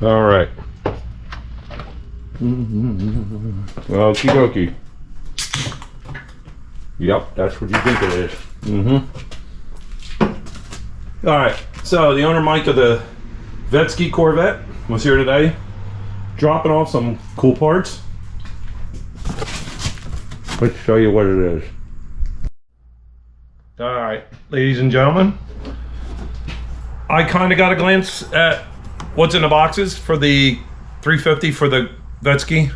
All right. Okie dokie. Yep, that's what you think it is. All right, so the owner Mike of the Vetski Corvette was here today, dropping off some cool parts. Let's show you what it is. All right, ladies and gentlemen, I kind of got a glance at what's in the boxes for the 350 for the Vetski.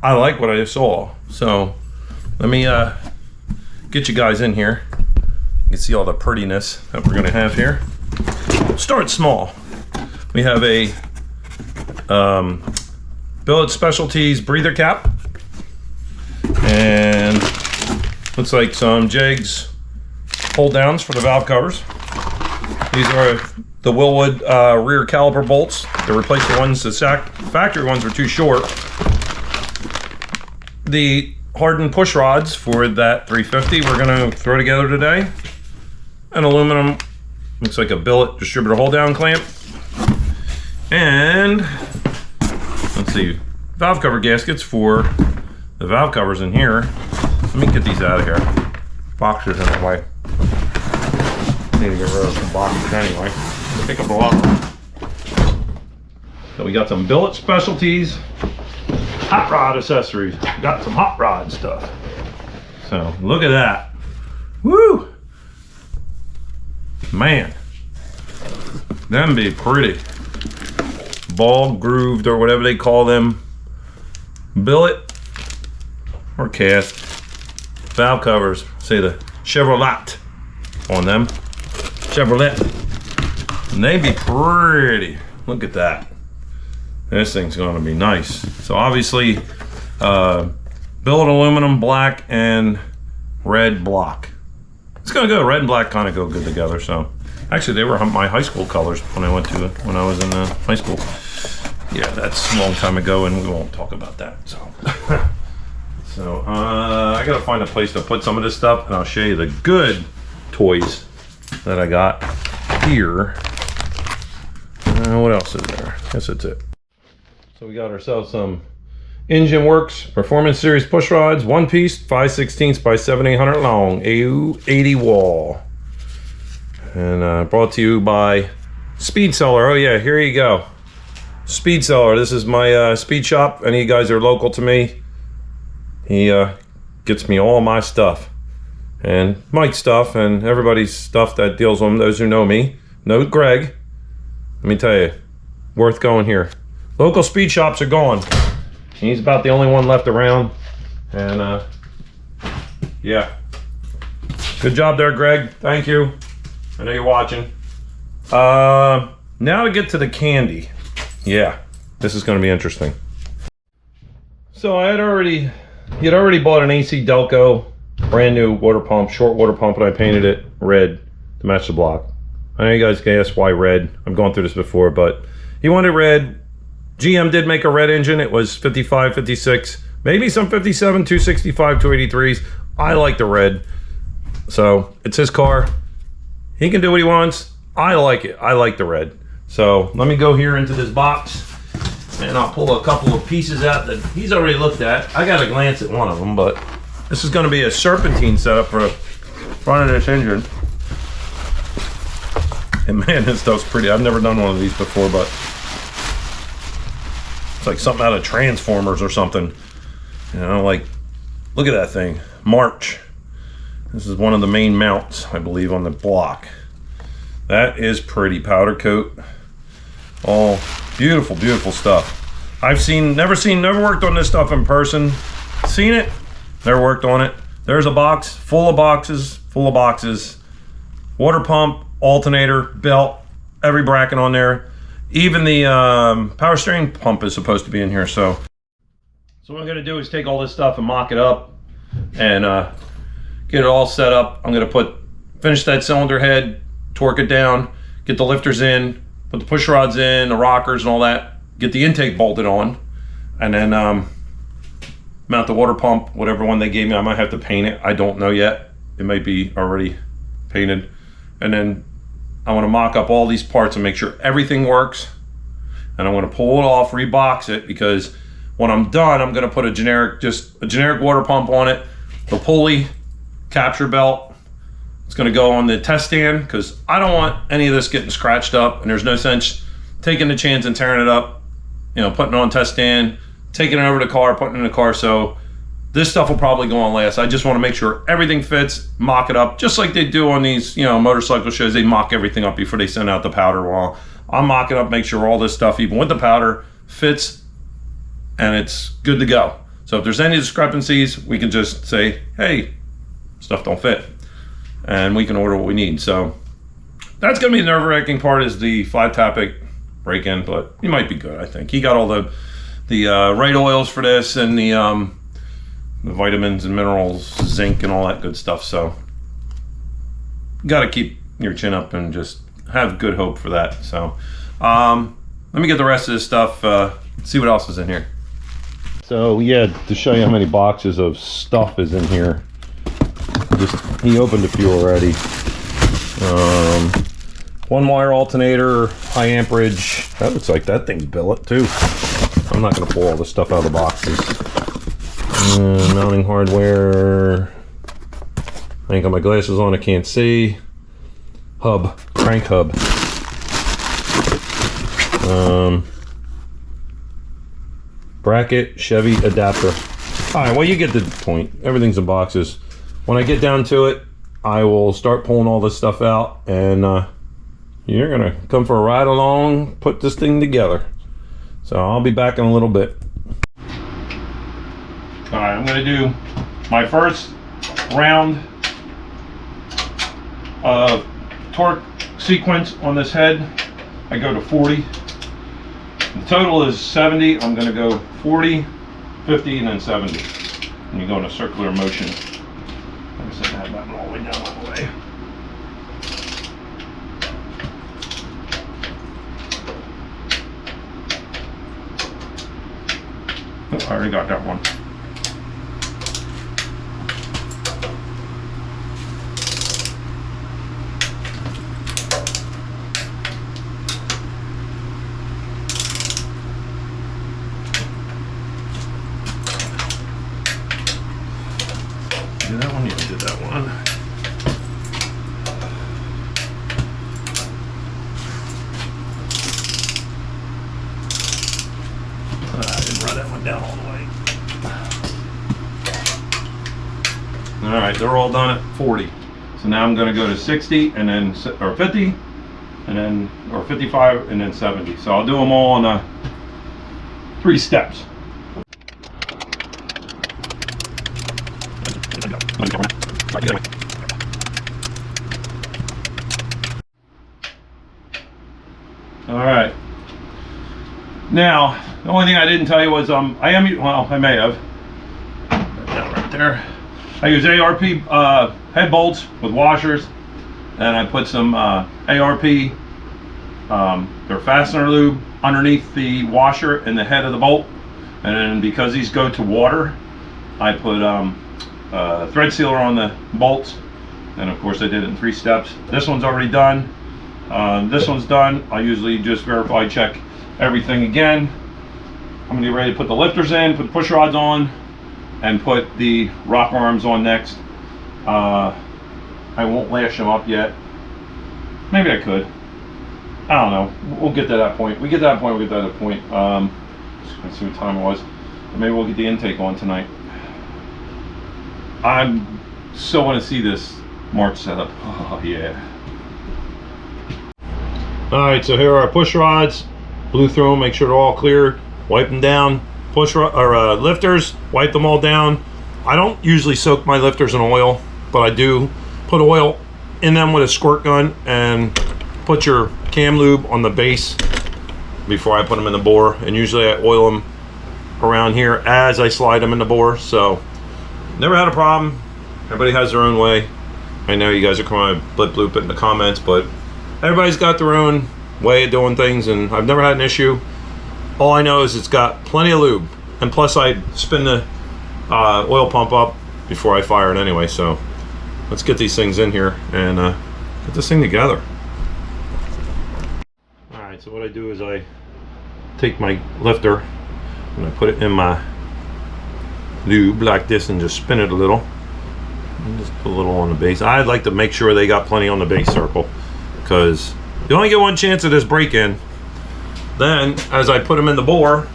I like what I saw, so let me get you guys in here. You can see all the prettiness that we're gonna have here. Start small. We have a Billet Specialties breather cap, and looks like some Jegs hold downs for the valve covers. These are the Willwood rear caliper bolts to replace the ones, the factory ones were too short. The hardened push rods for that 350 we're gonna throw together today. An aluminum, looks like a billet distributor hold down clamp. And let's see, valve cover gaskets for the valve covers in here. Let me get these out of here. Boxes in the way. Need to get rid of some boxes anyway. Pick up a lot. So we got some Billet Specialties hot rod accessories. Got some hot rod stuff. So look at that. Woo! Man, them be pretty. Ball grooved or whatever they call them. Billet or cast valve covers. Say the Chevrolet on them. Chevrolet. And they be pretty. Look at that. This thing's gonna be nice. So obviously, billet aluminum, black, and red block. It's gonna go, red and black kind of go good together. So actually they were my high school colors when I was in high school. Yeah, that's a long time ago and we won't talk about that. So, I gotta find a place to put some of this stuff and I'll show you the good toys that I got here. What else is there? I guess that's it. So we got ourselves some Engine Works Performance Series push rods, one piece, 5/16 by 7/800 long, 80 wall. And brought to you by Speed Seller. Oh yeah, here you go. Speed Seller, this is my speed shop. Any of you guys are local to me, he gets me all my stuff. And Mike's stuff and everybody's stuff that deals with them. Those who know me know Greg. Let me tell you, worth going here. Local speed shops are gone. He's about the only one left around. And yeah. Good job there, Greg. Thank you. I know you're watching. Now to get to the candy. Yeah, this is gonna be interesting. So he had already bought an AC Delco, brand new water pump, short water pump, and I painted it red to match the block. I know you guys can ask why red. I've gone through this before, but he wanted red. GM did make a red engine. It was 55, 56, maybe some 57, 265, 283s. I like the red. So it's his car. He can do what he wants. I like it. I like the red. So let me go here into this box and I'll pull a couple of pieces out that he's already looked at. I got a glance at one of them, but this is going to be a serpentine setup for the front of this engine. And man, this stuff's pretty. I've never done one of these before, but it's like something out of Transformers or something. You know, like, look at that thing. March. This is one of the main mounts, I believe, on the block. That is pretty. Powder coat. All beautiful, beautiful stuff. Never worked on this stuff in person. Seen it, never worked on it. There's a box full of boxes, water pump, alternator, belt, every bracket on there. Even the power steering pump is supposed to be in here. So what I'm gonna do is take all this stuff and mock it up and get it all set up. I'm gonna finish that cylinder head, torque it down, get the lifters in, put the push rods in, the rockers and all that, get the intake bolted on, and then mount the water pump, whatever one they gave me. I might have to paint it. I don't know yet. It might be already painted. And then I want to mock up all these parts and make sure everything works and I'm going to pull it off, rebox it, because when I'm done, I'm going to put just a generic water pump on it, the pulley, capture belt. It's going to go on the test stand because I don't want any of this getting scratched up, and there's no sense taking the chance and tearing it up, you know, putting it on test stand, taking it over to the car, putting it in the car. So this stuff will probably go on last. I just want to make sure everything fits, mock it up, just like they do on these, you know, motorcycle shows. They mock everything up before they send out the powder. Well, I'll mock it up, make sure all this stuff, even with the powder, fits, and it's good to go. So if there's any discrepancies, we can just say, hey, stuff don't fit, and we can order what we need. So that's going to be the nerve-wracking part, is the flat topic break-in, but he might be good, I think. He got all the right oils for this, and the vitamins and minerals, zinc and all that good stuff. So you got to keep your chin up and just have good hope for that. So let me get the rest of this stuff, see what else is in here. So yeah, to show you how many boxes of stuff is in here, he opened a few already. One wire alternator, high amperage. That looks like that thing's billet too. I'm not going to pull all this stuff out of the boxes. Mounting hardware. I ain't got my glasses on, I can't see. Hub, crank hub. Bracket, Chevy adapter. Alright, well, you get the point. Everything's in boxes. When I get down to it, I will start pulling all this stuff out, and you're gonna come for a ride along, put this thing together. So I'll be back in a little bit. Alright, I'm gonna do my first round of torque sequence on this head. I go to 40. The total is 70. I'm going to go 40, 50, and then 70. And you go in a circular motion. Like I said, I have that one all the way down all the way. Oh, I already got that one. Did that one? Yeah, I did that one. I didn't run that one down all the way. All right, they're all done at 40. So now I'm going to go to 60 and then, or 50, and then, or 55 and then 70. So I'll do them all in 3 steps. All right. Now, the only thing I didn't tell you was I may have. That right there. I use ARP head bolts with washers, and I put some ARP their fastener lube underneath the washer and the head of the bolt. And then because these go to water, I put thread sealer on the bolts, and of course I did it in 3 steps. This one's already done. This one's done. I usually just verify, check everything again. I'm gonna get ready to put the lifters in, put the push rods on, and put the rock arms on next. I won't lash them up yet. Maybe I could. I don't know. We'll get to that point. We get to that point, we'll get to that point. Just gonna see what time it was. Maybe we'll get the intake on tonight. I so want to see this March setup. Oh yeah. Alright, so here are our push rods. Blew through them, make sure they're all clear. Wipe them down. Lifters, wipe them all down. I don't usually soak my lifters in oil, but I do put oil in them with a squirt gun, and put your cam lube on the base before I put them in the bore. And usually I oil them around here as I slide them in the bore. So never had a problem. Everybody has their own way. I know you guys are coming to blip bloop it in the comments, but everybody's got their own way of doing things, and I've never had an issue. All I know is it's got plenty of lube, and plus I spin the oil pump up before I fire it anyway. So let's get these things in here and get this thing together. Alright, so what I do is I take my lifter and I put it in my lube like this and just spin it a little. And just put a little on the base. I'd like to make sure they got plenty on the base circle, because you only get one chance of this break-in. Then, as I put them in the bore,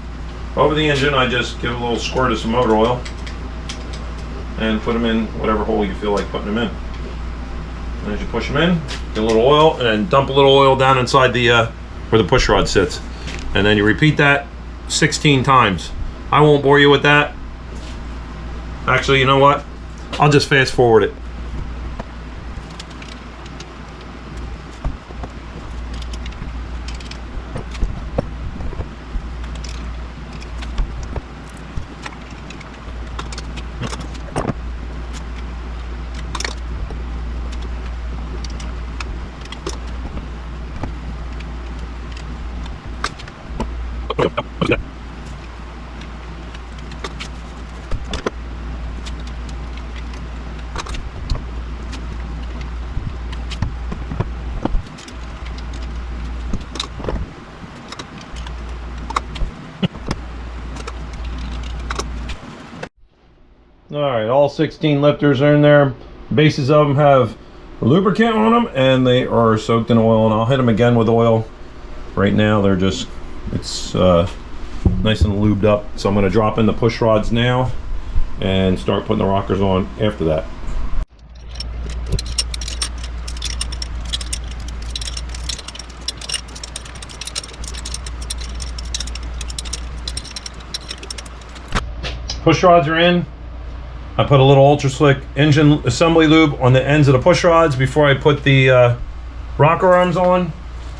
over the engine, I just give a little squirt of some motor oil and put them in whatever hole you feel like putting them in. And as you push them in, get a little oil, and then dump a little oil down inside the where the push rod sits. And then you repeat that 16 times. I won't bore you with that. Actually, you know what? I'll just fast forward it. Alright, all 16 lifters are in there. Bases of them have lubricant on them and they are soaked in oil, and I'll hit them again with oil. Right now they're just, it's nice and lubed up. So I'm going to drop in the push rods now and start putting the rockers on after that. Push rods are in. I put a little ultra slick engine assembly lube on the ends of the push rods before I put the rocker arms on.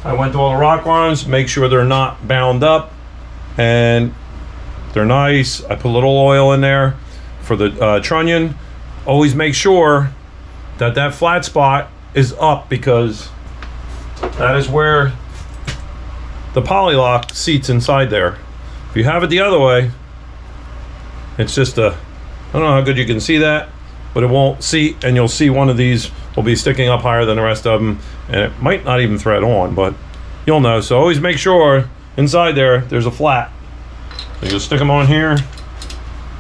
I went to all the rocker arms, make sure they're not bound up and they're nice. I put a little oil in there for the trunnion. Always make sure that that flat spot is up, because that is where the poly lock seats inside there. If you have it the other way, it's just a, I don't know how good you can see that, but it won't seat, and you'll see one of these will be sticking up higher than the rest of them, and it might not even thread on, but you'll know. So always make sure inside there there's a flat. So you just stick them on here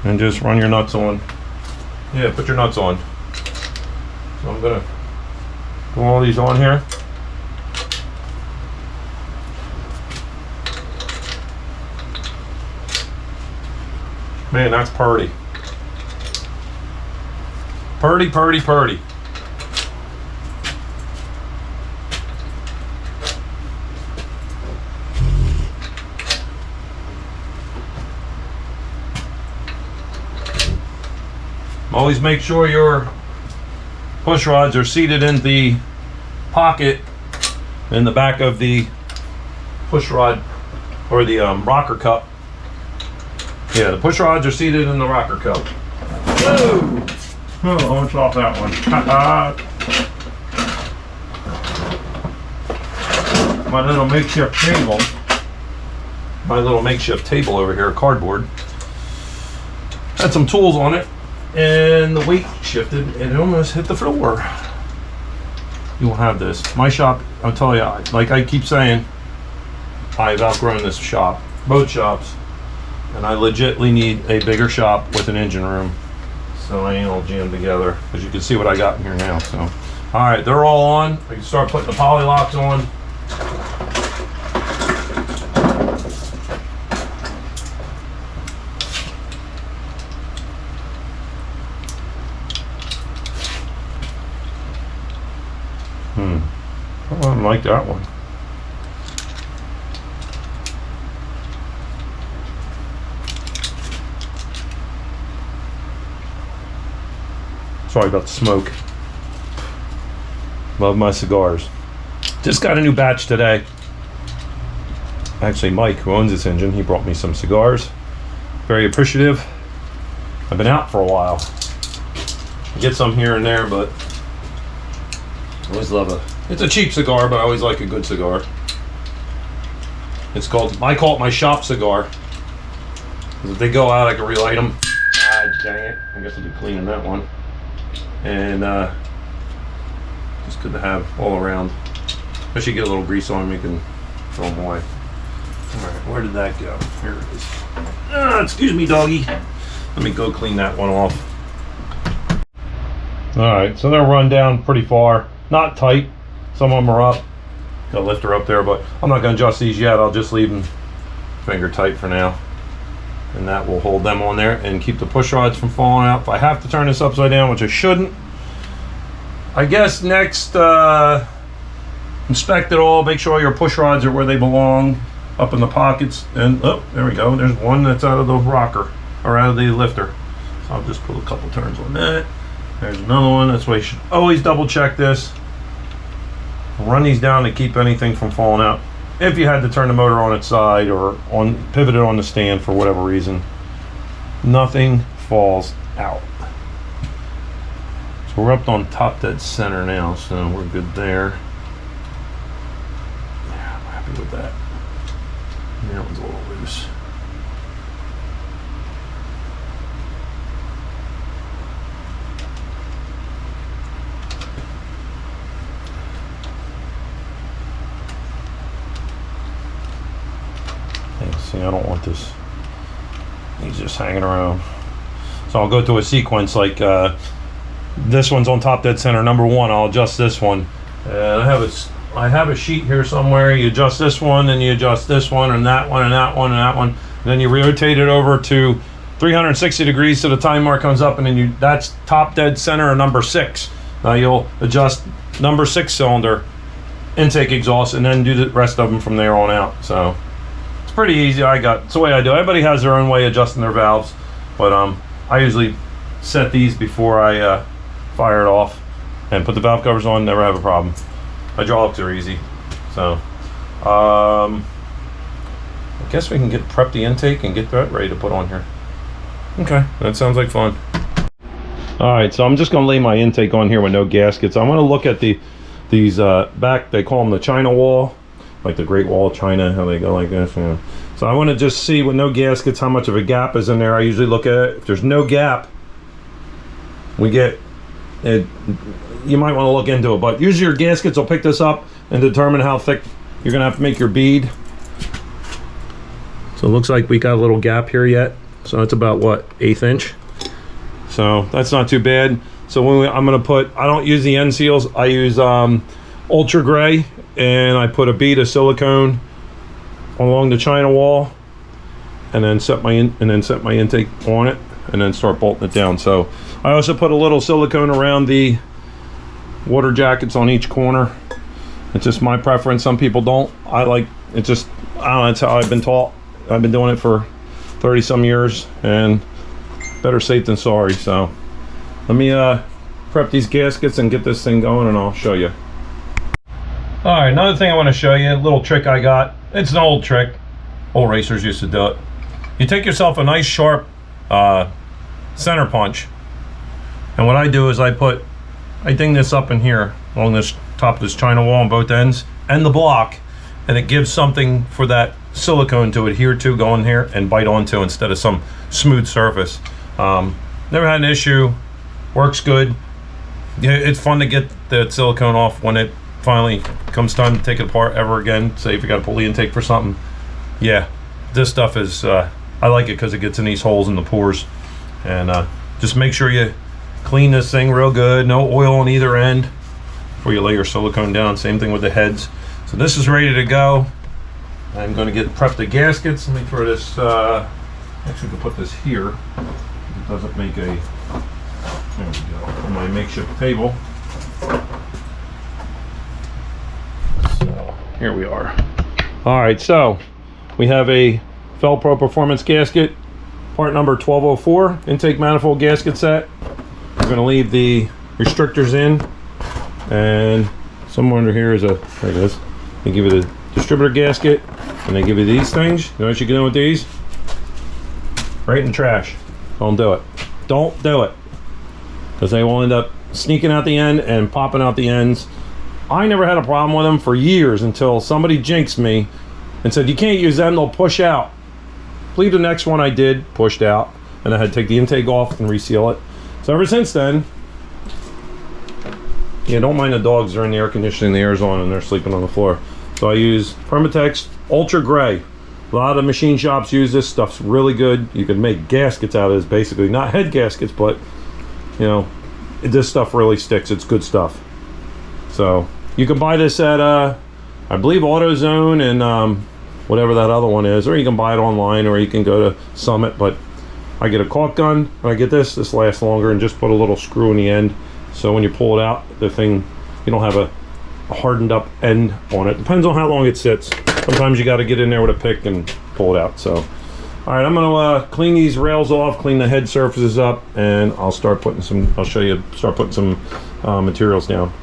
and just run your nuts on. Yeah, put your nuts on. So I'm gonna put all these on here. Man, that's purty. Purdy, purdy, purdy. Always make sure your push rods are seated in the pocket in the back of the push rod, or the rocker cup. Yeah, the push rods are seated in the rocker cup. Whoa! Oh, let's off that one. My little makeshift table. My little makeshift table over here, cardboard. Had some tools on it, and the weight shifted, and it almost hit the floor. You will have this. My shop, I'll tell you, like I keep saying, I've outgrown this shop, both shops, and I legitimately need a bigger shop with an engine room. So I ain't all jammed together, as you can see what I got in here now. So, all right, they're all on. I can start putting the poly locks on. I don't like that one. Sorry about the smoke. Love my cigars. Just got a new batch today. Actually, Mike, who owns this engine, he brought me some cigars. Very appreciative. I've been out for a while. I get some here and there, but I always love it's a cheap cigar, but I always like a good cigar. It's called, I call it my shop cigar. If they go out, I can relight them. Ah, dang it. I guess I'll be cleaning that one. And just good to have all around. Especially get a little grease on them, you can throw them away. Alright, where did that go? Here it is. Excuse me, doggy. Let me go clean that one off. Alright, so they're run down pretty far. Not tight. Some of them are up. Got a lifter up there, but I'm not going to adjust these yet. I'll just leave them finger tight for now. And that will hold them on there and keep the push rods from falling out. If I have to turn this upside down, which I shouldn't, I guess next, inspect it all, make sure your push rods are where they belong, up in the pockets, and oh, there we go. There's one that's out of the rocker, or out of the lifter. So I'll just put a couple turns on that. There's another one. That's why you should always double check this. Run these down to keep anything from falling out. If you had to turn the motor on its side or pivot it on the stand for whatever reason, nothing falls out. So we're up on top dead center now, so we're good there. Yeah, I'm happy with that. That one's a little loose. See, I don't want this. He's just hanging around. So I'll go through a sequence like this one's on top dead center. Number one, I'll adjust this one. I have a sheet here somewhere. You adjust this one, and you adjust this one, and that one, and that one, and that one. And then you rotate it over to 360 degrees so the time mark comes up, and then that's top dead center of number 6. Now you'll adjust number 6 cylinder intake exhaust, and then do the rest of them from there on out. So pretty easy. It's the way I do. Everybody has their own way adjusting their valves, but I usually set these before I fire it off and put the valve covers on. Never have a problem. Hydraulics are easy. So I guess we can prep the intake and get that ready to put on here. Okay, that sounds like fun. All right, so I'm just going to lay my intake on here with no gaskets. I want to look at these back. They call them the China wall, like the Great Wall of China, how they go like this, you know. So I want to just see with no gaskets how much of a gap is in there. I usually look at it. If there's no gap, we get it. You might want to look into it, but usually your gaskets will pick this up and determine how thick you're gonna have to make your bead. So it looks like we got a little gap here yet. So it's about what, 1/8 inch. So that's not too bad. So I'm gonna put, I don't use the end seals. I use ultra gray, and I put a bead of silicone along the China wall, and then set my intake on it, and then start bolting it down. So I also put a little silicone around the water jackets on each corner. It's just my preference. Some people don't. I like it. Just, I don't know, that's how I've been taught. I've been doing it for 30 some years, and better safe than sorry. So let me prep these gaskets and get this thing going, and I'll show you. All right, another thing I want to show you, a little trick I got. It's an old trick. Old racers used to do it. You take yourself a nice sharp center punch, and what I do is I ding this up in here along this top of this China wall on both ends and the block, and it gives something for that silicone to adhere to, go in here and bite onto instead of some smooth surface. Never had an issue. Works good. It's fun to get the silicone off when it finally comes time to take it apart ever again. Say if you got to pull the intake for something. Yeah, this stuff is, I like it because it gets in these holes in the pores. And just make sure you clean this thing real good. No oil on either end before you lay your silicone down. Same thing with the heads. So this is ready to go. I'm going to prep the gaskets. Let me throw this, actually I could put this here. It doesn't make a, there we go, on my makeshift table. So here we are. All right, so we have a Fel-Pro Performance gasket, part number 1204, intake manifold gasket set. We're going to leave the restrictors in, and somewhere under here is there it is. They give you the distributor gasket, and they give you these things. You know what you can do with these? Right in the trash. Don't do it. Don't do it. Because they will end up sneaking out the end and popping out the ends. I never had a problem with them for years until somebody jinxed me and said, you can't use them, they'll push out. I believe the next one I did pushed out, and I had to take the intake off and reseal it. So ever since then, yeah, don't mind the dogs. They're in the air conditioning, the air's on, and they're sleeping on the floor. So I use Permatex Ultra Gray. A lot of machine shops use this. Stuff's really good. You can make gaskets out of this, basically. Not head gaskets, but, you know, this stuff really sticks. It's good stuff. So, you can buy this at, I believe, AutoZone and whatever that other one is. Or you can buy it online, or you can go to Summit. But I get a caulk gun. When I get this lasts longer, and just put a little screw in the end. So when you pull it out, the thing, you don't have a hardened up end on it. Depends on how long it sits. Sometimes you got to get in there with a pick and pull it out. So, all right, I'm gonna clean these rails off, clean the head surfaces up, and I'll start putting some. I'll show you. Start putting some materials down.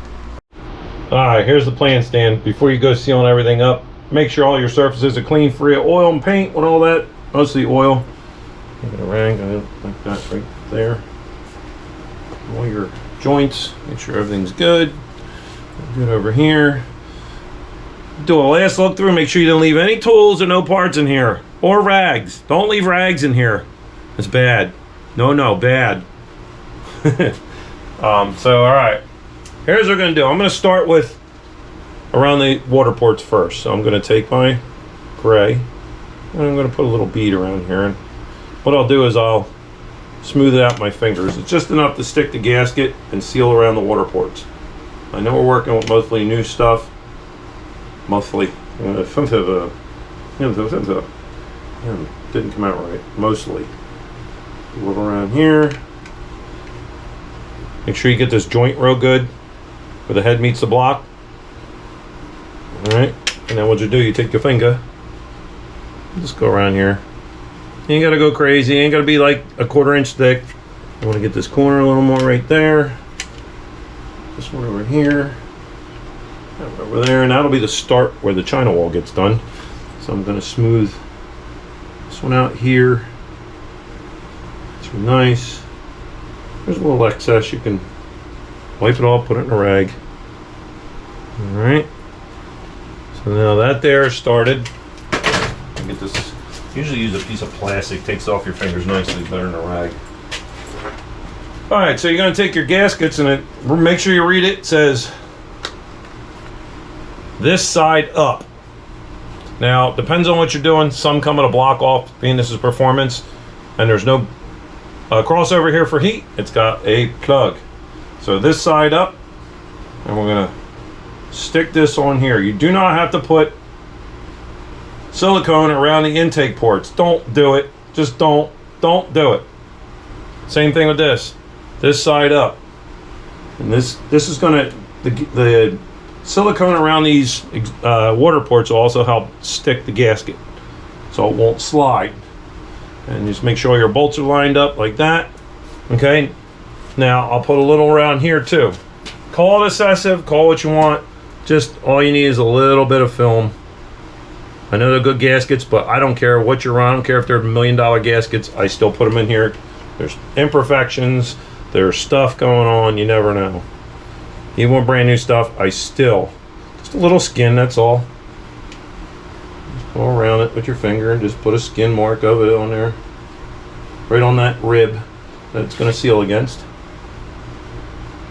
All right, here's the plan, Stan. Before you go sealing everything up, make sure all your surfaces are clean, free of oil and paint and all that. Mostly oil. Give it a rag like that right there. All your joints. Make sure everything's good. Good over here. Do a last look through. Make sure you didn't leave any tools or no parts in here. Or rags. Don't leave rags in here. It's bad. No, bad. So, alright. Here's what we're going to do. I'm going to start with around the water ports first. So I'm going to take my gray. And I'm going to put a little bead around here. And what I'll do is I'll smooth it out with my fingers. It's just enough to stick the gasket and seal around the water ports. I know we're working with mostly new stuff. Mostly. Didn't come out right. Mostly. A little around here. Make sure you get this joint real good where the head meets the block. Alright. And then what you do, you take your finger. Just go around here. You ain't gotta go crazy. You ain't gotta be like a 1/4 inch thick. I want to get this corner a little more right there. This one over here. That over there. And that'll be the start where the China wall gets done. So I'm going to smooth this one out here. It's really nice. There's a little excess. You can wipe it off, put it in a rag. Alright. So now that there started. Get this. Usually use a piece of plastic. Takes off your fingers nicely, better than a rag. Alright, so you're going to take your gaskets and make sure you read it. It says this side up. Now, depends on what you're doing. Some come with a block off, being this is performance, and there's no crossover here for heat. It's got a plug. So this side up, and we're going to stick this on here. You do not have to put silicone around the intake ports. Don't do it. Just don't do it. Same thing with this. This side up, and this is going to the silicone around these water ports will also help stick the gasket, so it won't slide. And just make sure your bolts are lined up like that. Okay. Now I'll put a little around here too. Call it excessive. Call what you want. Just all you need is a little bit of film. I know they're good gaskets, but I don't care what you're on. I don't care if they're $1 million gaskets. I still put them in here. There's imperfections. There's stuff going on, you never know. Even with brand new stuff, just a little skin, that's all. Just go around it with your finger and just put a skin mark of it on there. Right on that rib that it's going to seal against.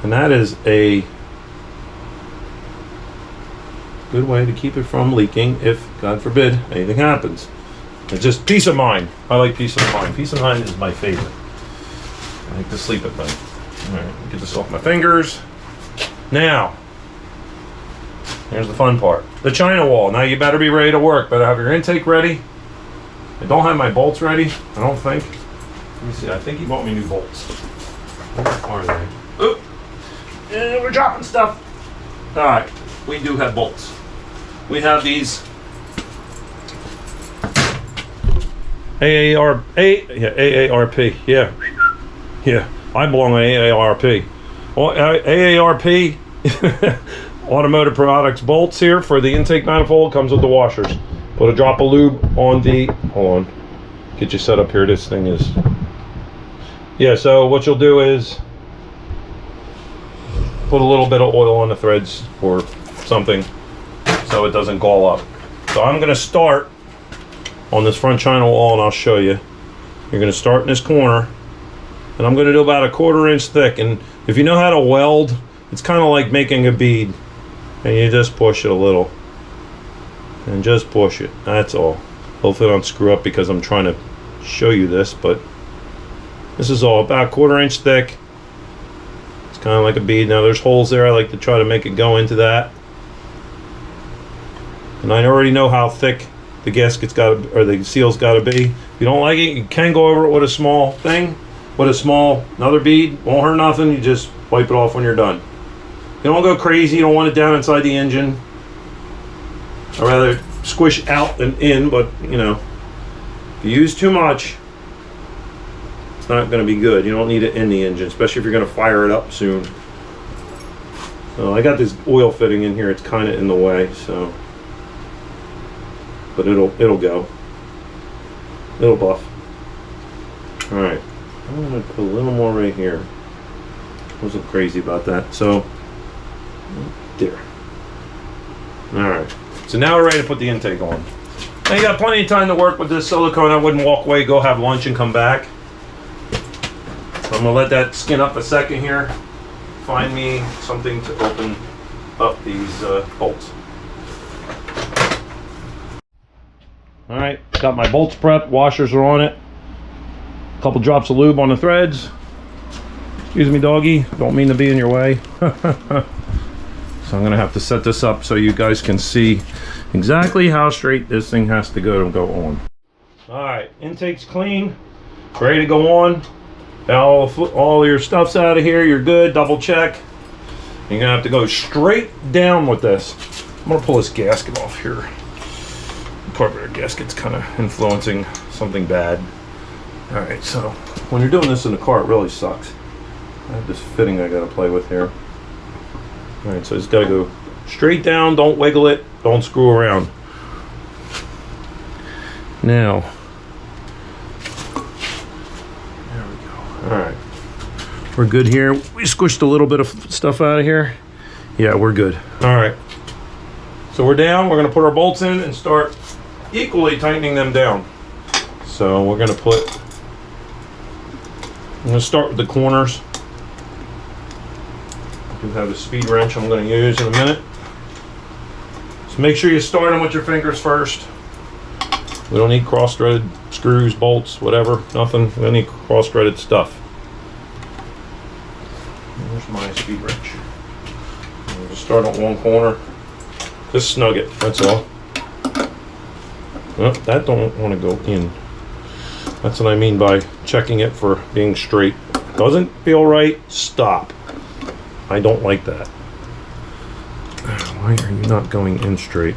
And that is a good way to keep it from leaking if, God forbid, anything happens. It's just peace of mind. I like peace of mind. Peace of mind is my favorite. I like to sleep at night. Alright, get this off my fingers. Now, here's the fun part. The China wall. Now you better be ready to work. Better have your intake ready. I don't have my bolts ready, I don't think. Let me see, I think he bought me new bolts. Where are they? Oop! We're dropping stuff. Alright, we do have bolts. We have these AARP, yeah, I belong on AARP. Well, AARP Automotive Products bolts here for the intake manifold. Comes with the washers. Put a drop of lube on the, hold on, get you set up here. This thing is, yeah, so what you'll do is put a little bit of oil on the threads or something so it doesn't gall up. So I'm going to start on this front China wall and I'll show you. You're going to start in this corner and I'm going to do about 1/4 inch thick, and if you know how to weld, it's kind of like making a bead, and you just push it a little and just push it, that's all. Hopefully I don't screw up because I'm trying to show you this, but this is all about 1/4 inch thick. It's kind of like a bead. Now there's holes there. I like to try to make it go into that. And I already know how thick the gasket's got to, or the seal's got to be. If you don't like it, you can go over it with a small thing, with a small another bead. Won't hurt nothing. You just wipe it off when you're done. You don't go crazy. You don't want it down inside the engine. I'd rather squish out than in, but you know, if you use too much, it's not going to be good. You don't need it in the engine, especially if you're going to fire it up soon. So I got this oil fitting in here. It's kind of in the way, so, but it'll go. It'll buff. All right, I'm going to put a little more right here. Wasn't crazy about that. So there. All right. So now we're ready to put the intake on. Now you got plenty of time to work with this silicone. I wouldn't walk away, go have lunch and come back. So I'm gonna let that skin up a second here. Find me something to open up these bolts. All right, got my bolts prepped. Washers are on it. A couple drops of lube on the threads. Excuse me, doggy. Don't mean to be in your way. So I'm gonna have to set this up so you guys can see exactly how straight this thing has to go on. All right, intake's clean, ready to go on. Now all your stuff's out of here, you're good, double check. You're gonna have to go straight down with this. I'm gonna pull this gasket off here. The carburetor gasket's kind of influencing something bad. All right, so when you're doing this in the car, it really sucks. I have this fitting I gotta play with here. All right, so it's got to go straight down. Don't wiggle it. Don't screw around. Now, there we go. All right, we're good here. We squished a little bit of stuff out of here. Yeah, we're good. All right, so we're down. We're going to put our bolts in and start equally tightening them down. So we're going to put, I'm going to start with the corners. I have a speed wrench I'm going to use in a minute. So make sure you start them with your fingers first. We don't need cross-threaded screws, bolts, whatever, nothing. We don't need cross-threaded stuff. There's my speed wrench. We'll just start on one corner. Just snug it, that's all. Well, that don't want to go in. That's what I mean by checking it for being straight. Doesn't feel right, stop. I don't like that. Why are you not going in straight?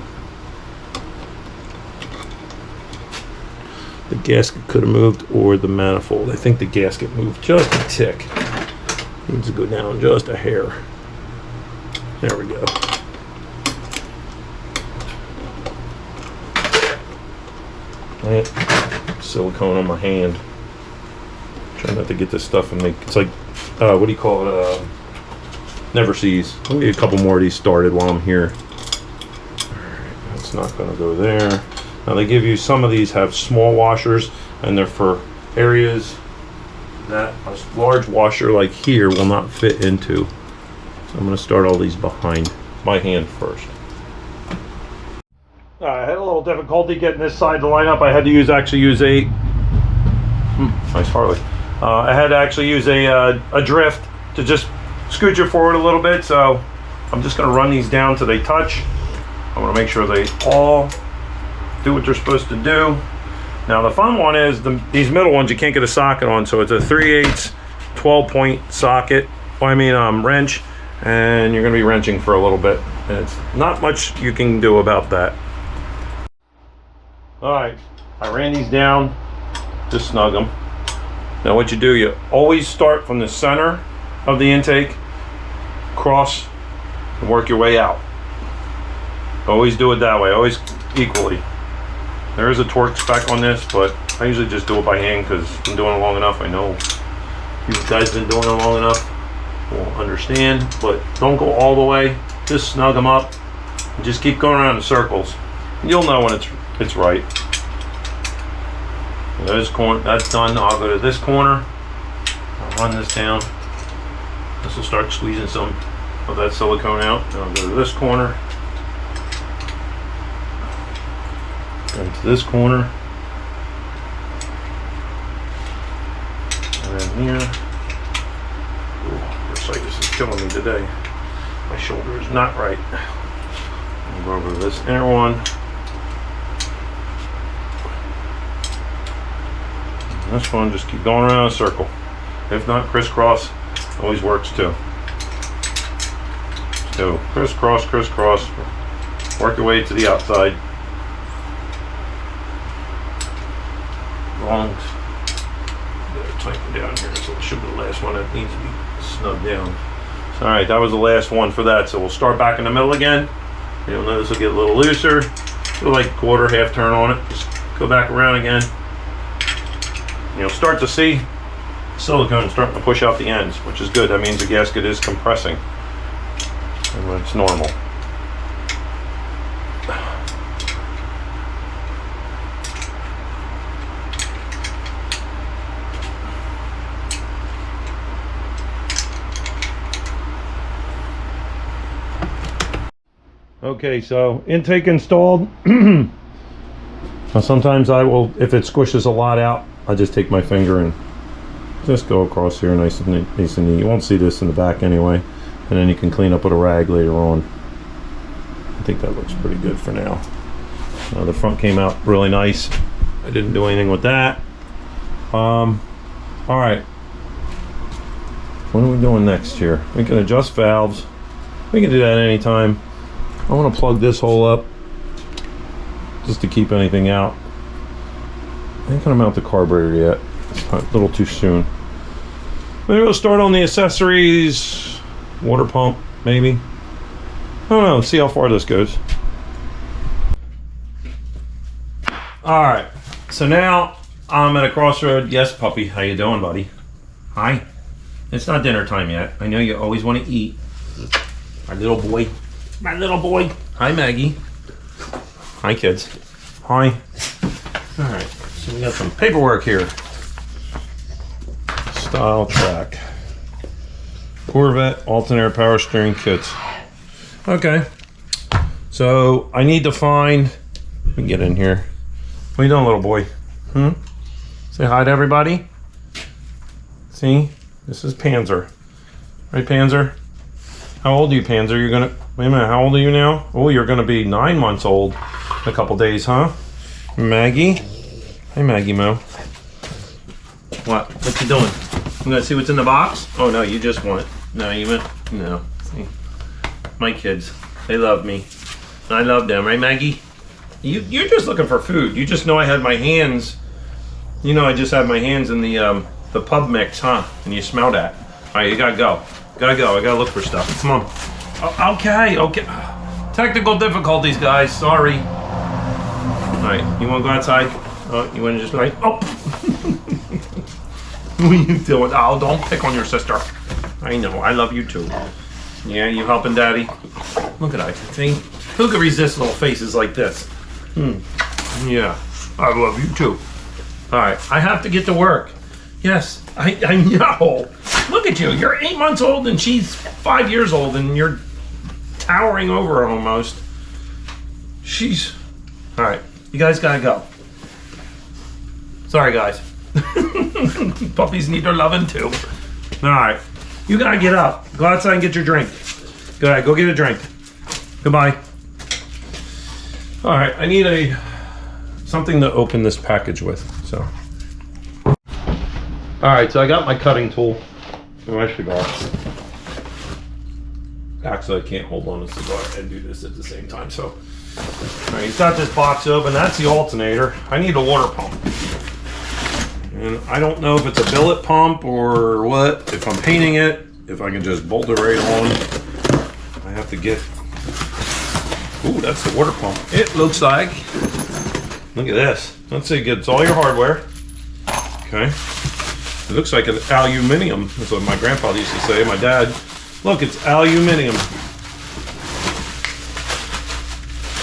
The gasket could have moved, or the manifold. I think the gasket moved just a tick. Needs to go down just a hair. There we go. Silicone on my hand. Try not to get this stuff and make, it's like, what do you call it? Never sees. Let me get a couple more of these started while I'm here. Alright, that's not going to go there. Now they give you, some of these have small washers, and they're for areas that a large washer like here will not fit into. So I'm going to start all these behind my hand first. I had a little difficulty getting this side to line up. I had to actually use a nice Harley. I had to actually use a drift to just scooch it forward a little bit. So I'm just going to run these down till they touch. I want to make sure they all do what they're supposed to do. Now the fun one is these middle ones you can't get a socket on, so it's a 3/8 12-point socket. Wrench, and you're going to be wrenching for a little bit. And it's not much you can do about that. All right, I ran these down, just snug them. Now what you do, you always start from the center of the intake, cross, and work your way out. Always do it that way, always equally. There is a torque spec on this, but I usually just do it by hand because I'm doing it long enough. I know you guys have been doing it long enough, will understand, but don't go all the way. Just snug them up and just keep going around in circles. You'll know when it's right. This corner, that's done. I'll go to this corner. I'll run this down. This will start squeezing some of that silicone out. And I'll go to this corner. Into this corner. And then here. Ooh, bursitis is killing me today. My shoulder is not right. I'll go over this inner one. And this one, just keep going around in a circle. If not, crisscross always works too. So crisscross, crisscross. Work your way to the outside. Long. Better tighten down here, so it should be the last one that needs to be snugged down. All right, that was the last one for that. So we'll start back in the middle again. You'll notice it'll get a little looser. Do like quarter, half turn on it. Just go back around again. You'll start to see silicone starting to push out the ends, which is good. That means the gasket is compressing, and it's normal. Okay, so intake installed. Now sometimes I will, if it squishes a lot out, I just take my finger and just go across here nice and neat. You won't see this in the back anyway, and then you can clean up with a rag later on. I think that looks pretty good for now. The front came out really nice. I didn't do anything with that. All right, what are we doing next here? We can adjust valves. We can do that anytime. I want to plug this hole up just to keep anything out. I ain't gonna mount the carburetor yet. It's not, a little too soon. Maybe we'll start on the accessories, water pump, maybe. I don't know, see how far this goes. All right, so now I'm at a crossroad. Yes, puppy, how you doing, buddy? Hi. It's not dinner time yet. I know you always want to eat. My little boy. My little boy. Hi, Maggie. Hi, kids. Hi. All right, so we got some paperwork here. Style track. Corvette alternator power steering kits. Okay. So I need to find. Let me get in here. What are you doing, little boy? Say hi to everybody. See, this is Panzer. Right, Panzer? How old are you, Panzer? You're gonna, wait a minute, how old are you now? Oh, you're gonna be 9 months old in a couple days, huh? Maggie? Hey, Maggie Mo. What you doing? I'm gonna see what's in the box? Oh no, you just want it. No, you went, no. See, my kids, they love me. I love them, right, Maggie? You're just looking for food. You just know I had my hands, you know I just had my hands in the pub mix, huh? And you smell that. All right, you gotta go. Gotta go, I gotta look for stuff. Come on. Oh, okay. Technical difficulties, guys, sorry. All right, you wanna go outside? Oh, you wanna just like, oh. What are you doing? Oh, don't pick on your sister. I know, I love you too. Yeah, you helping daddy? Look at that, see? Who could resist little faces like this? Yeah, I love you too. All right, I have to get to work. Yes, I know. Look at you, you're 8 months old and she's 5 years old and you're towering over her almost. She's, all right, you guys gotta go. Sorry guys. Puppies need their loving too. All right, you gotta get up. Go outside and get your drink. Go ahead, go get a drink. Goodbye. All right, I need something to open this package with, so. All right, so I got my cutting tool. Oh, I should go. Actually, I can't hold on to the cigar and do this at the same time, so. All right, he's got this box open. That's the alternator. I need a water pump. And I don't know if it's a billet pump or what. If I'm painting it, if I can just bolt it right on. I have to get. Ooh, that's the water pump. It looks like. Look at this. Let's see, it's all your hardware. Okay. It looks like an aluminium. That's what my grandfather used to say. My dad. Look, it's aluminium.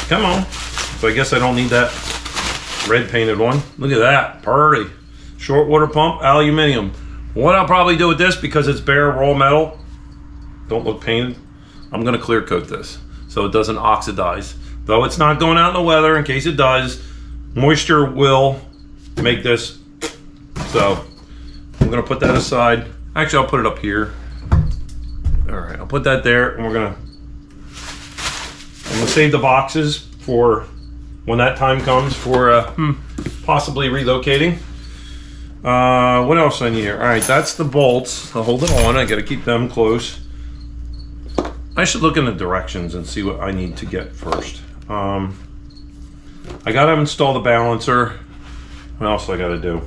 Come on. So I guess I don't need that red painted one. Look at that. Pretty. Short water pump, aluminium. What I'll probably do with this, because it's bare raw metal, don't look painted, I'm gonna clear coat this so it doesn't oxidize. Though it's not going out in the weather in case it does, Moisture will make this, so I'm gonna put that aside. Actually, I'll put it up here. All right, I'll put that there, and I'm gonna save the boxes for when that time comes for possibly relocating. What else I need here? All right, that's the bolts. I'll hold it on. I got to keep them close. I should look in the directions and see what I need to get first. I got to install the balancer. What else I got to do?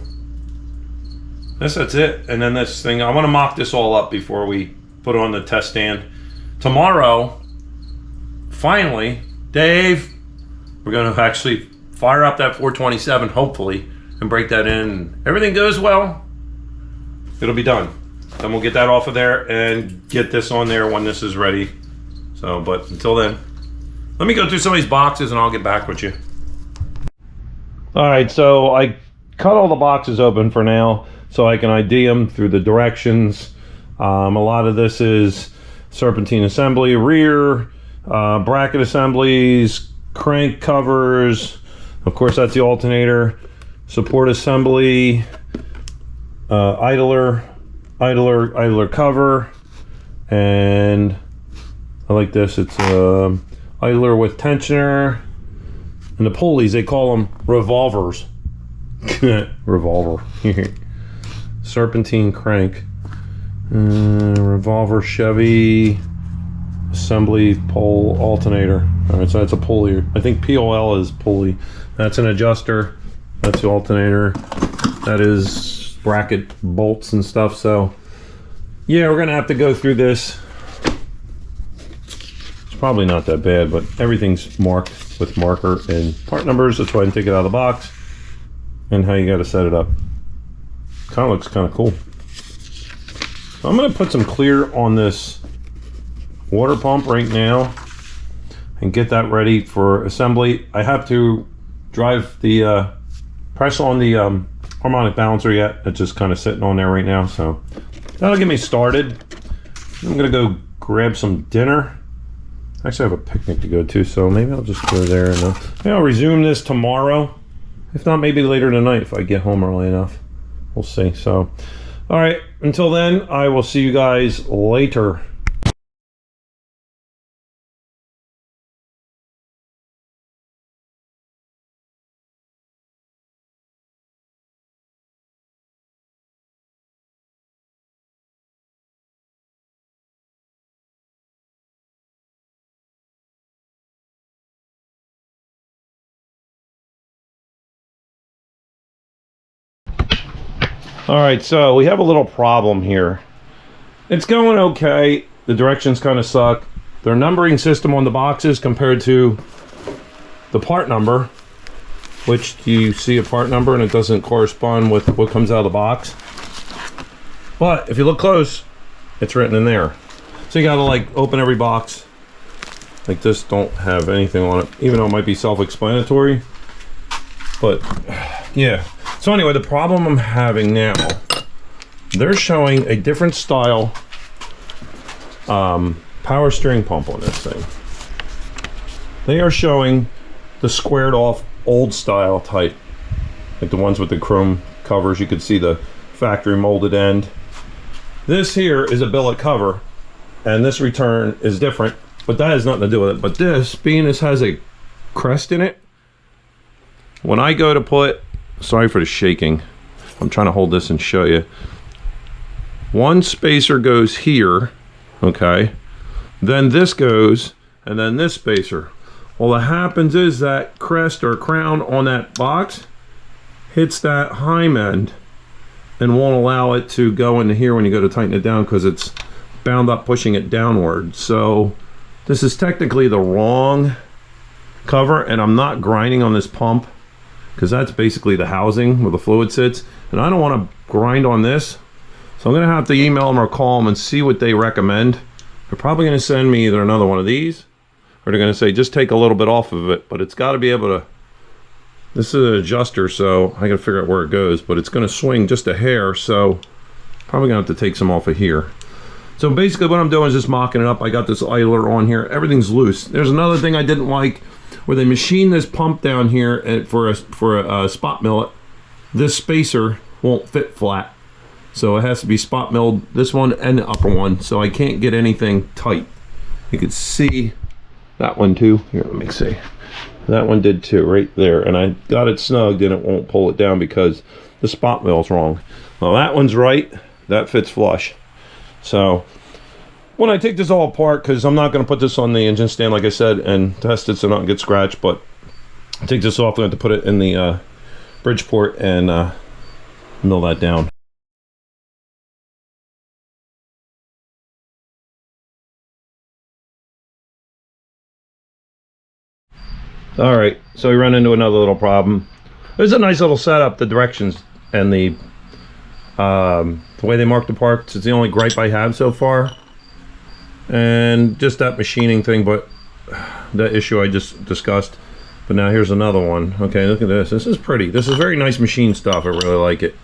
That's it. And then this thing, I want to mock this all up before we put on the test stand. Tomorrow, finally, Dave, we're going to actually fire up that 427, hopefully, and break that in. Everything goes well, it'll be done. Then we'll get that off of there and get this on there when this is ready. So, but until then, let me go through some of these boxes and I'll get back with you. All right, so I cut all the boxes open for now so I can ID them through the directions. A lot of this is serpentine assembly, rear, bracket assemblies, crank covers. Of course, that's the alternator. Support assembly, idler cover, and I like this. It's idler with tensioner, and the pulleys, they call them revolvers. Revolver. Serpentine crank, revolver Chevy assembly pole alternator. All right, so that's a pulley. I think POL is pulley. That's an adjuster. That's the alternator. That is bracket bolts and stuff. So yeah, we're gonna have to go through this. It's probably not that bad, but everything's marked with marker and part numbers. That's why I can take it out of the box, and how you got to set it up. Kind of looks kind of cool. So I'm gonna put some clear on this water pump right now and get that ready for assembly. I have to drive the press on the harmonic balancer yet. It's just kind of sitting on there right now, so that'll get me started. I'm gonna go grab some dinner. Actually, I have a picnic to go to, so maybe I'll just go there and maybe I'll resume this tomorrow. If not, maybe later tonight if I get home early enough. We'll see. So, all right, until then, I will see you guys later. All right, so we have a little problem here. It's going okay. The directions kind of suck. Their numbering system on the boxes compared to the part number, which you see a part number and it doesn't correspond with what comes out of the box. But if you look close, it's written in there. So you gotta like open every box. Like this don't have anything on it, even though it might be self-explanatory. But yeah. So anyway, the problem I'm having now, they're showing a different style power steering pump on this thing. They are showing the squared off old style type, like the ones with the chrome covers. You could see the factory molded end. This here is a billet cover, and this return is different, but that has nothing to do with it. But this, being this has a crest in it, when I go to put, sorry for the shaking, I'm trying to hold this and show you. One spacer goes here, okay, then this goes, and then this spacer. Well, what happens is that crest or crown on that box hits that heim end and won't allow it to go into here when you go to tighten it down, because it's bound up pushing it downward. So this is technically the wrong cover, and I'm not grinding on this pump because that's basically the housing where the fluid sits, and I don't want to grind on this. So I'm gonna have to email them or call them and see what they recommend. They're probably gonna send me either another one of these, or they're gonna say just take a little bit off of it, but it's got to be able to, this is an adjuster, so I gotta figure out where it goes, but it's gonna swing just a hair, so probably gonna have to take some off of here. So basically what I'm doing is just mocking it up. I got this idler on here, everything's loose. There's another thing I didn't like. where they machine this pump down here and for a spot millet, this spacer won't fit flat. So it has to be spot milled, this one and the upper one, so I can't get anything tight. You can see that one too. Here, let me see. That one did too, right there. And I got it snugged and it won't pull it down because the spot mill's wrong. Well, that one's right. That fits flush. So when I take this all apart, because I'm not going to put this on the engine stand, like I said, and test it so not get scratched, but I take this off, I'm going to put it in the Bridgeport and mill that down. All right, so we run into another little problem. There's a nice little setup, the directions and the way they mark the parts. It's the only gripe I have so far. And just that machining thing, but the issue I just discussed. But now here's another one. Okay, look at this. This is pretty. This is very nice machine stuff. I really like it.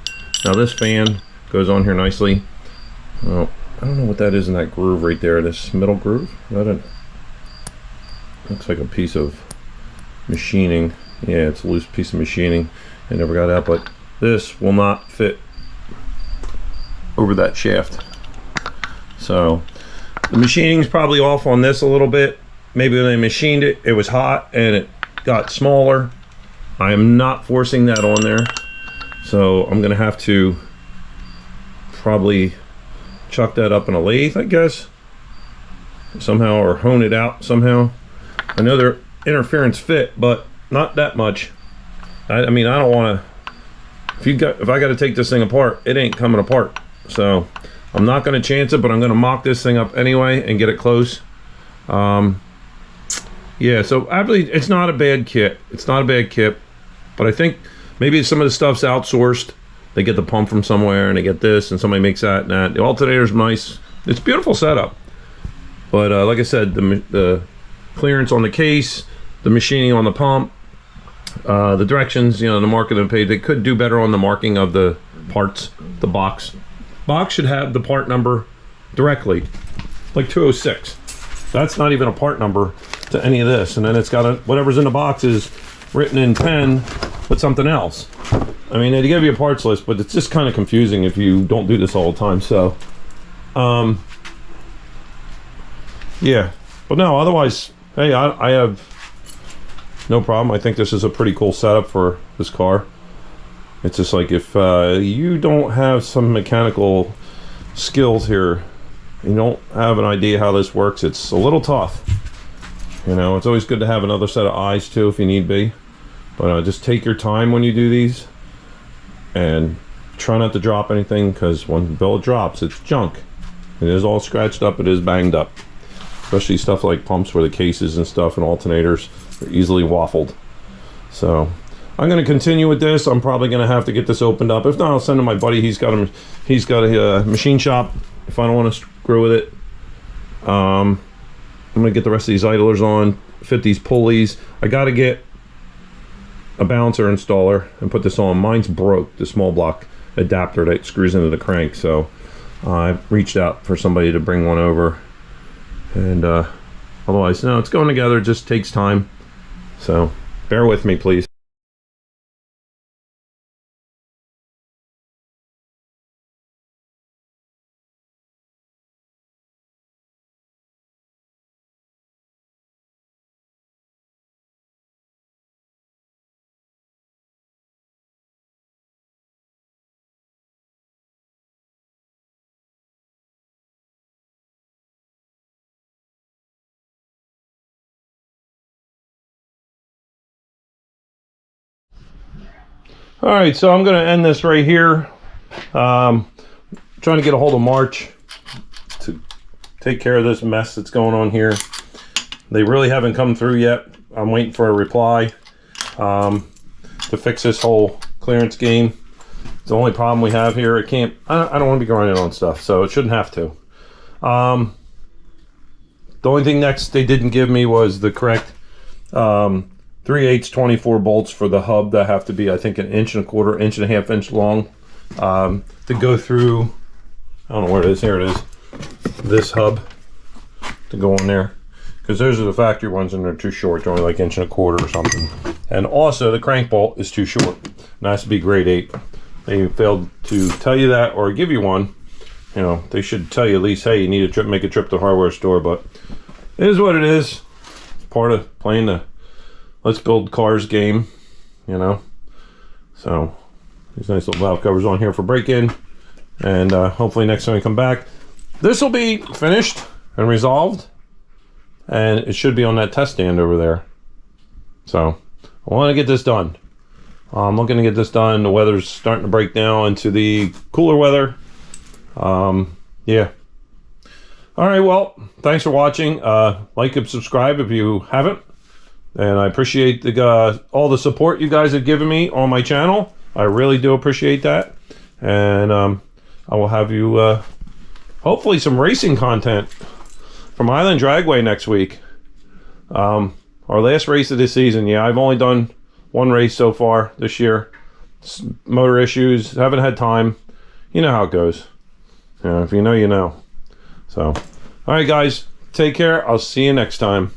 Now this fan goes on here nicely. Oh, I don't know what that is in that groove right there. This middle groove. That looks like a piece of machining. Yeah, it's a loose piece of machining. I never got out, but this will not fit over that shaft. So the machining's probably off on this a little bit. Maybe when they machined it, it was hot and it got smaller. I am not forcing that on there, so I'm gonna have to probably chuck that up in a lathe, I guess, somehow, or hone it out somehow. I know they're interference fit, but not that much. I mean, I don't want to. If I got to take this thing apart, it ain't coming apart. So I'm not going to chance it, but I'm going to mock this thing up anyway and get it close. Yeah, so actually, it's not a bad kit. It's not a bad kit, but I think maybe some of the stuff's outsourced. They get the pump from somewhere, and they get this, and somebody makes that and that. The alternator's nice. It's a beautiful setup. But like I said, the clearance on the case, the machining on the pump, the directions, you know, the marking of the page, they could do better on the marking of the parts. The box should have the part number directly, like 206. That's not even a part number to any of this, and then it's got whatever's in the box is written in pen with something else. I mean, they give you a parts list, but it's just kind of confusing if you don't do this all the time. So yeah, but no, otherwise, hey, I have no problem. I think this is a pretty cool setup for this car. It's just like, if you don't have some mechanical skills here, you don't have an idea how this works, it's a little tough. You know, it's always good to have another set of eyes too if you need be. But just take your time when you do these, and try not to drop anything, because when the billet drops, it's junk. It is all scratched up, it is banged up. Especially stuff like pumps where the cases and stuff and alternators are easily waffled. So I'm going to continue with this. I'm probably going to have to get this opened up. If not, I'll send to my buddy. He's got a machine shop if I don't want to screw with it. I'm going to get the rest of these idlers on, fit these pulleys. I got to get a balancer installer and put this on. Mine's broke, the small block adapter that screws into the crank. So I reached out for somebody to bring one over. And otherwise, no, it's going together. It just takes time. So bear with me, please. All right, so I'm going to end this right here. Trying to get a hold of March to take care of this mess that's going on here. They really haven't come through yet. I'm waiting for a reply to fix this whole clearance game. It's the only problem we have here. I don't want to be grinding on stuff, so it shouldn't have to. The only thing next they didn't give me was the correct 3/8 24 bolts for the hub that have to be, I think, 1 1/4 inch, 1.5 inch long to go through. I don't know where it is. Here it is. This hub to go on there. because those are the factory ones and they're too short. They're only like 1.25 inches or something. And also the crank bolt is too short. And that's to be grade 8. They failed to tell you that or give you one. You know, they should tell you at least, hey, you need to make a trip to the hardware store, but it is what it is. It's part of playing the let's build cars game, you know. So these nice little valve covers on here for break-in, and hopefully next time we come back, this will be finished and resolved, and it should be on that test stand over there. So I want to get this done. I'm looking to get this done. The weather's starting to break down into the cooler weather. Yeah. All right, well, thanks for watching. Like and subscribe if you haven't, and I appreciate all the support you guys have given me on my channel. I really do appreciate that, and I will have you hopefully some racing content from Island Dragway next week. Our last race of this season. Yeah, I've only done one race so far this year. Motor issues, haven't had time. You know how it goes. If you know, you know. So, all right, guys, take care. I'll see you next time.